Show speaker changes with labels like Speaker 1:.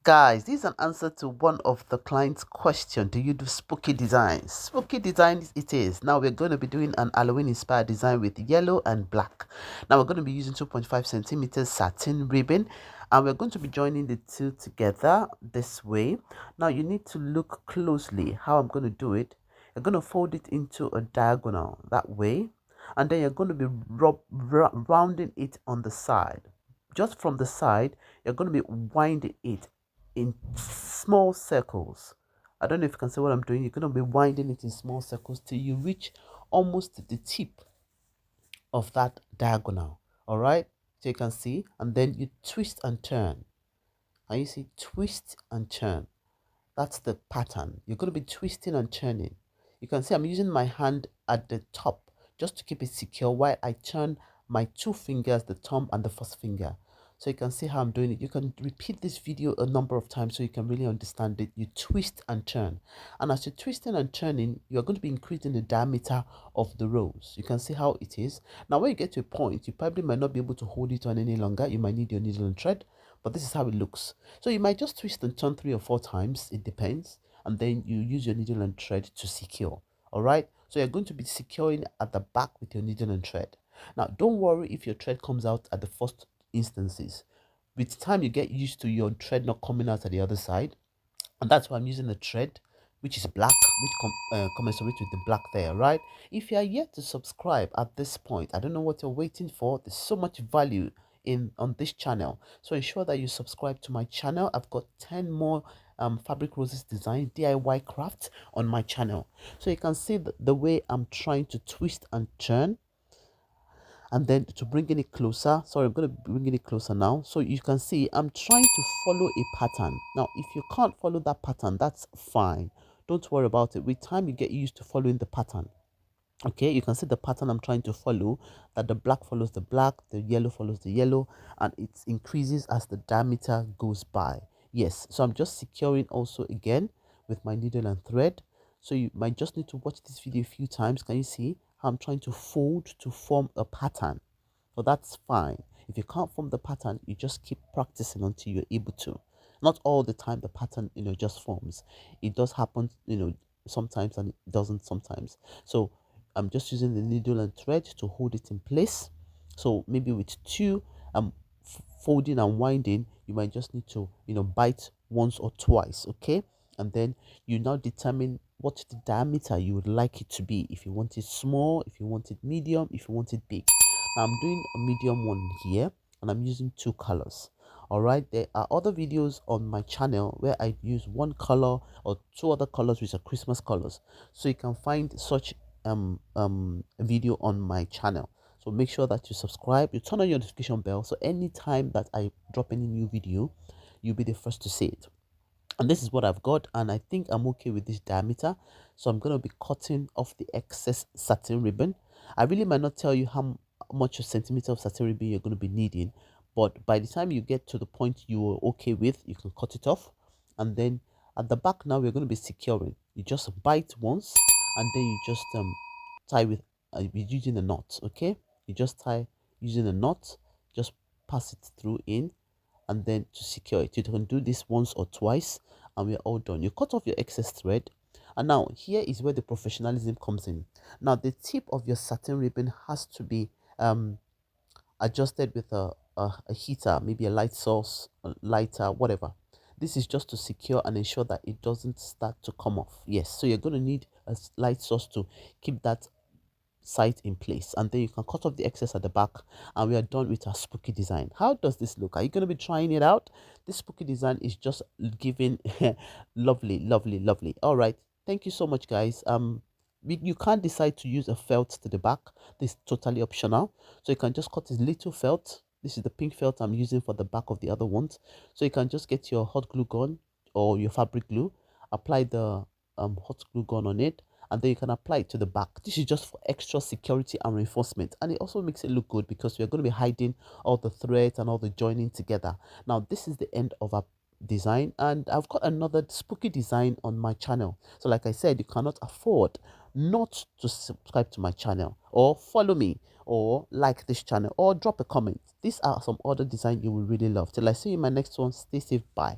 Speaker 1: Guys, this is an answer to one of the client's question. Do you do spooky designs? Spooky designs it is. Now we're going to be doing an Halloween inspired design with yellow and black. Now we're going to be using 2.5 centimeters satin ribbon, and we're going to be joining the two together this way. Now you need to look closely how I'm going to do it. You're going to fold it into a diagonal that way, and then you're going to be rounding it on the side. Just from the side, you're going to be winding it in small circles. I don't know if you can see what I'm doing. You're going to be winding it in small circles till you reach almost the tip of that diagonal. All right. So you can see, and then you twist and turn. And you see, twist and turn. That's the pattern. You're going to be twisting and turning. You can see I'm using my hand at the top just to keep it secure while I turn my two fingers, the thumb and the first finger. So you can see how I'm doing it. You can repeat this video a number of times so you can really understand it. You twist and turn. And as you're twisting and turning, you're going to be increasing the diameter of the rows. You can see how it is. Now, when you get to a point, you probably might not be able to hold it on any longer. You might need your needle and thread, but this is how it looks. So you might just twist and turn 3 or 4 times. It depends. And then you use your needle and thread to secure. All right. So you're going to be securing at the back with your needle and thread. Now, don't worry if your thread comes out at the first instances. With time, you get used to your thread not coming out at the other side, and that's why I'm using the thread, which is black, which commensurate with the black there, right? If you are yet to subscribe at this point, I don't know what you're waiting for. There's so much value in on this channel, so ensure that you subscribe to my channel. I've got 10 more fabric roses design DIY craft on my channel, so you can see the way I'm trying to twist and turn. And then to bring it closer, sorry, I'm going to bring it closer now, so you can see I'm trying to follow a pattern. Now if you can't follow that pattern, that's fine, don't worry about it. With time you get used to following the pattern. Okay, you can see the pattern I'm trying to follow, that the black follows the black, the yellow follows the yellow, and it increases as the diameter goes by. Yes, so I'm just securing also again with my needle and thread. So you might just need to watch this video a few times. Can you see how I'm trying to fold to form a pattern? So that's fine. If you can't form the pattern, you just keep practicing until you're able to. Not all the time the pattern, just forms. It does happen, sometimes, and it doesn't sometimes. So I'm just using the needle and thread to hold it in place. So maybe with two folding and winding, you might just need to bite once or twice. Okay, and then you now determine what the diameter you would like it to be. If you want it small, if you want it medium, if you want it big. Now I'm doing a medium one here, and I'm using two colors. All right, there are other videos on my channel where I use one color or two other colors, which are Christmas colors, so you can find such video on my channel. So make sure that you subscribe, you turn on your notification bell, so anytime that I drop any new video, you'll be the first to see it. And this is what I've got, and I think I'm okay with this diameter. So I'm going to be cutting off the excess satin ribbon. I really might not tell you how much a centimeter of satin ribbon you're going to be needing, but by the time you get to the point you're okay with, you can cut it off. And then at the back now, we're going to be securing. You just bite once, and then you just tie with using a knot. Okay, you just tie using a knot, just pass it through in, and then to secure it. You can do this once or twice, and we're all done. You cut off your excess thread, and now here is where the professionalism comes in. Now the tip of your satin ribbon has to be adjusted with a heater, maybe a light source, a lighter, whatever. This is just to secure and ensure that it doesn't start to come off. Yes, so you're going to need a light source to keep that sight in place, and then you can cut off the excess at the back, and we are done with our spooky design. How does this look? Are you going to be trying it out? This spooky design is just giving lovely, lovely, lovely. All right, thank you so much, guys. You can't decide to use a felt to the back. This is totally optional, so you can just cut this little felt. This is the pink felt I'm using for the back of the other ones. So you can just get your hot glue gun or your fabric glue, apply the hot glue gun on it, and then you can apply it to the back. This is just for extra security and reinforcement, and it also makes it look good because we are going to be hiding all the threads and all the joining together. Now this is the end of our design, and I've got another spooky design on my channel. So like I said, you cannot afford not to subscribe to my channel or follow me or like this channel or drop a comment. These are some other design you will really love. Till I see you in my next one, stay safe, bye.